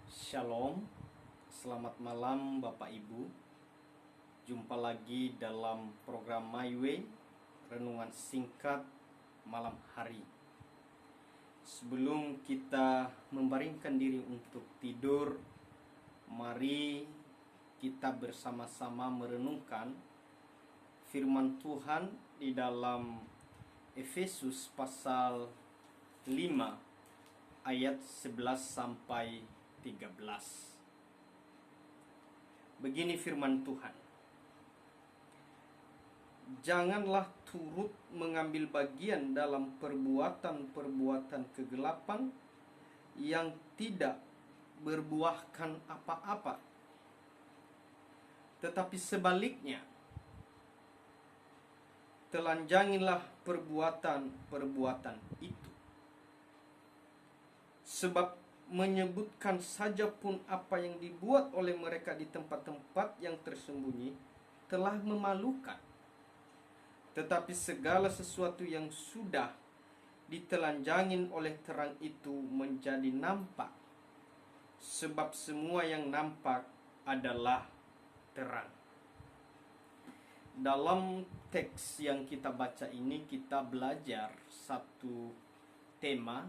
Shalom, selamat malam Bapak Ibu. Jumpa lagi dalam program My Way, renungan singkat malam hari. Sebelum kita membaringkan diri untuk tidur, mari kita bersama-sama merenungkan firman Tuhan di dalam Efesus pasal 5 ayat 11 sampai 13. Begini firman Tuhan. Janganlah turut mengambil bagian dalam perbuatan-perbuatan kegelapan yang tidak berbuahkan apa-apa. Tetapi sebaliknya, telanjangilah perbuatan-perbuatan itu. Sebab menyebutkan saja pun apa yang dibuat oleh mereka di tempat-tempat yang tersembunyi telah memalukan. Tetapi segala sesuatu yang sudah ditelanjangin oleh terang itu menjadi nampak. Sebab semua yang nampak adalah terang. Dalam teks yang kita baca ini kita belajar satu tema,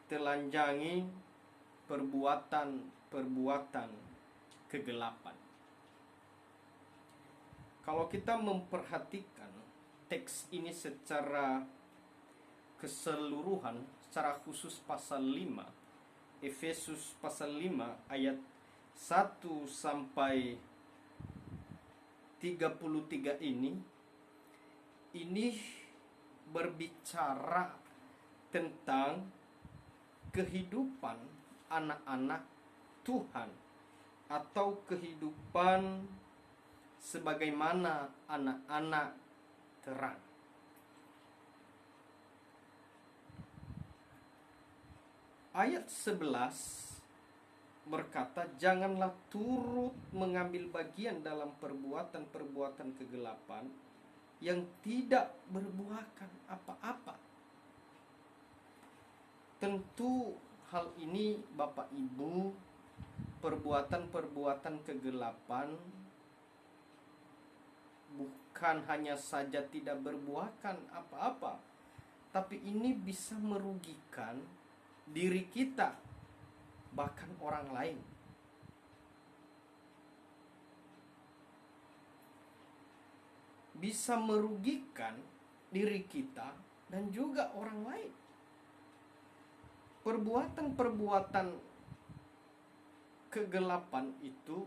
telanjangi perbuatan-perbuatan kegelapan. Kalau kita memperhatikan teks ini secara keseluruhan, secara khusus pasal 5, Efesus pasal 5 ayat 1 sampai 33 ini berbicara tentang kehidupan anak-anak Tuhan atau kehidupan sebagaimana anak-anak terang. Ayat 11 berkata, janganlah turut mengambil bagian dalam perbuatan-perbuatan kegelapan yang tidak berbuahkan apa-apa. Tentu hal ini Bapak Ibu, perbuatan-perbuatan kegelapan bukan hanya saja tidak berbuahkan apa-apa, tapi ini bisa merugikan diri kita, bahkan orang lain. Bisa merugikan diri kita dan juga orang lain. Perbuatan-perbuatan kegelapan itu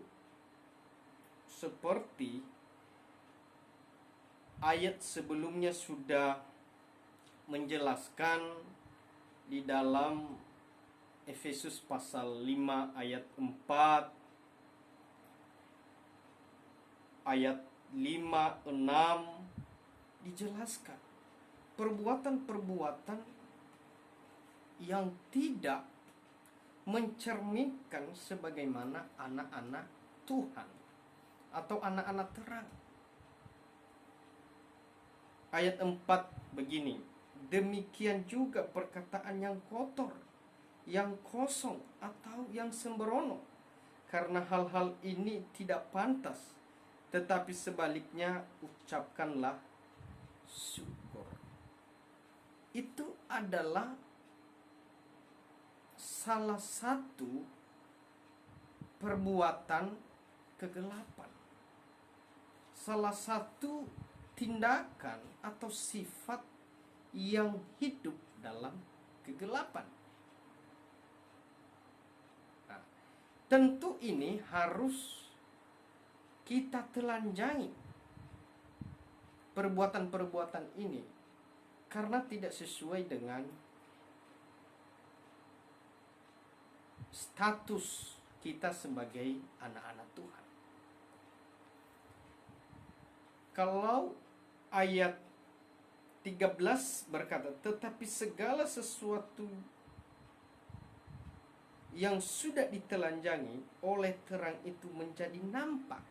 seperti ayat sebelumnya sudah menjelaskan di dalam Efesus pasal 5 ayat 4, ayat 5, 6 dijelaskan perbuatan-perbuatan yang tidak mencerminkan sebagaimana anak-anak Tuhan atau anak-anak terang. Ayat 4 begini, demikian juga perkataan yang kotor, yang kosong atau yang sembrono, karena hal-hal ini tidak pantas, tetapi sebaliknya ucapkanlah syukur. Itu adalah salah satu perbuatan kegelapan. Salah satu tindakan atau sifat yang hidup dalam kegelapan. Nah, tentu ini harus kita telanjangi perbuatan-perbuatan ini karena tidak sesuai dengan status kita sebagai anak-anak Tuhan. Kalau ayat 13 berkata, tetapi segala sesuatu yang sudah ditelanjangi oleh terang itu menjadi nampak.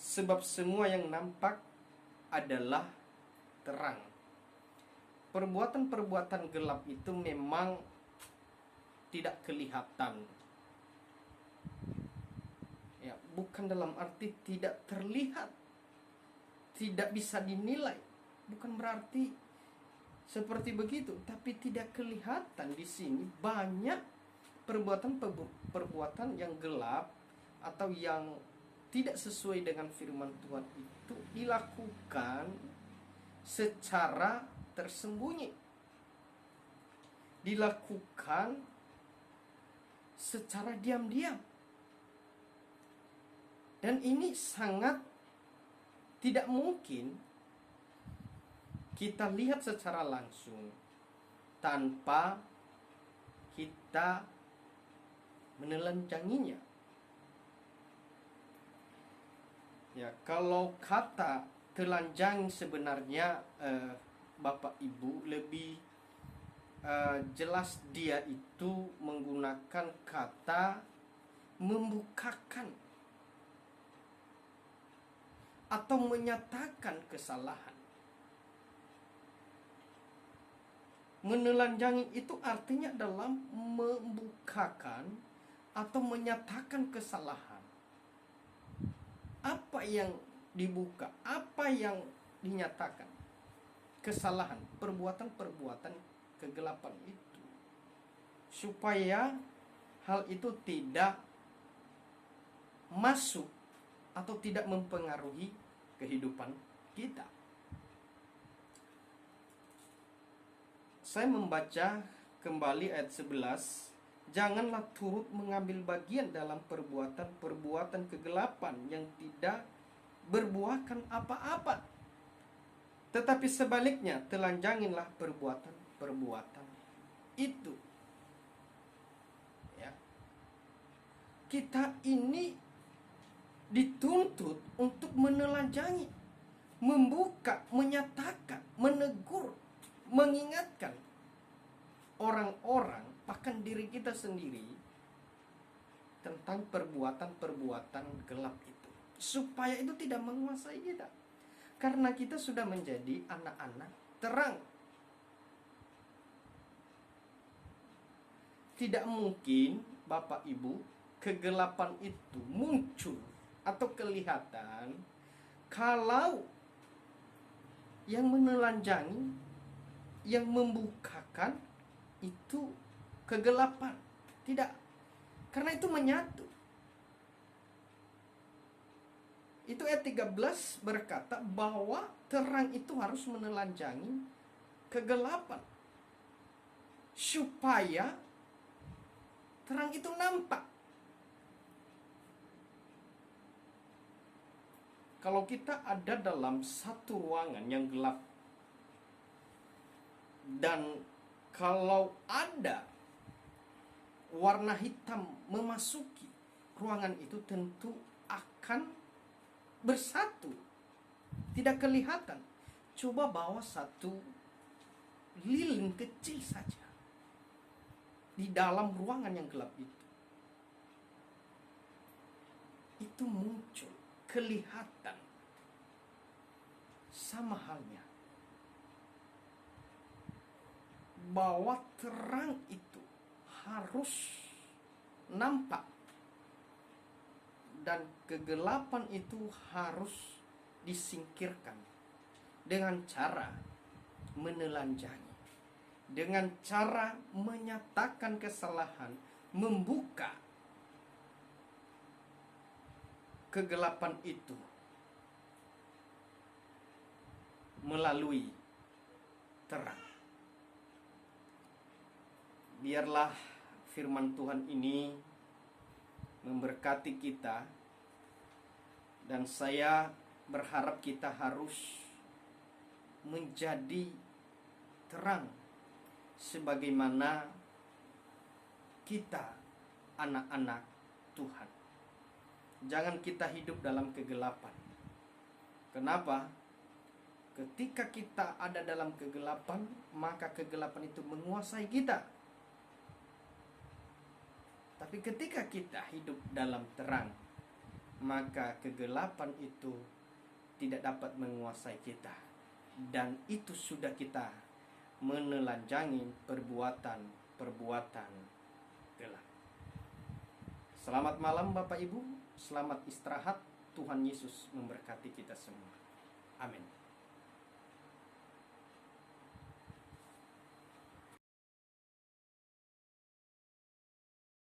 Sebab semua yang nampak adalah terang. Perbuatan-perbuatan gelap itu memang tidak kelihatan. Ya, bukan dalam arti tidak terlihat, tidak bisa dinilai. Bukan berarti seperti begitu, tapi tidak kelihatan. Di sini banyak perbuatan yang gelap atau yang tidak sesuai dengan firman Tuhan itu dilakukan secara tersembunyi, dilakukan secara diam-diam. Dan ini sangat tidak mungkin kita lihat secara langsung tanpa kita menelanjanginya. Ya, kalau kata telanjang sebenarnya Bapak Ibu lebih jelas, dia itu menggunakan kata membukakan atau menyatakan kesalahan. Menelanjangi itu artinya dalam membukakan atau menyatakan kesalahan. Apa yang dibuka, apa yang dinyatakan? Kesalahan, perbuatan-perbuatan kegelapan itu. Supaya hal itu tidak masuk atau tidak mempengaruhi kehidupan kita. Saya membaca kembali ayat 11. Janganlah turut mengambil bagian dalam perbuatan-perbuatan kegelapan yang tidak berbuahkan apa-apa. Tetapi sebaliknya, telanjangilah perbuatan-perbuatan itu. Ya. Kita ini dituntut untuk menelanjangi, membuka, menyatakan, menegur, mengingatkan orang-orang, bahkan diri kita sendiri, tentang perbuatan-perbuatan gelap itu, supaya itu tidak menguasai kita, karena kita sudah menjadi anak-anak terang. Tidak mungkin Bapak Ibu kegelapan itu muncul atau kelihatan kalau yang menelanjangi, yang membukakan itu kegelapan. Tidak. Karena itu menyatu. Itu ayat 13 berkata bahwa terang itu harus menelanjangi kegelapan, supaya terang itu nampak. Kalau kita ada dalam satu ruangan yang gelap, dan kalau ada warna hitam memasuki ruangan itu, tentu akan bersatu, tidak kelihatan. Coba bawa satu lilin kecil saja di dalam ruangan yang gelap itu muncul, kelihatan. Sama halnya bahwa terang itu harus nampak, dan kegelapan itu harus disingkirkan dengan cara menelanjangi, dengan cara menyatakan kesalahan, membuka kegelapan itu melalui terang. Biarlah firman Tuhan ini memberkati kita, dan saya berharap kita harus menjadi terang sebagaimana kita anak-anak Tuhan. Jangan kita hidup dalam kegelapan. Kenapa? Ketika kita ada dalam kegelapan, maka kegelapan itu menguasai kita. Tapi ketika kita hidup dalam terang, maka kegelapan itu tidak dapat menguasai kita. Dan itu sudah kita menelanjangi perbuatan-perbuatan Selamat malam Bapak Ibu, selamat istirahat. Tuhan Yesus memberkati kita semua. Amin.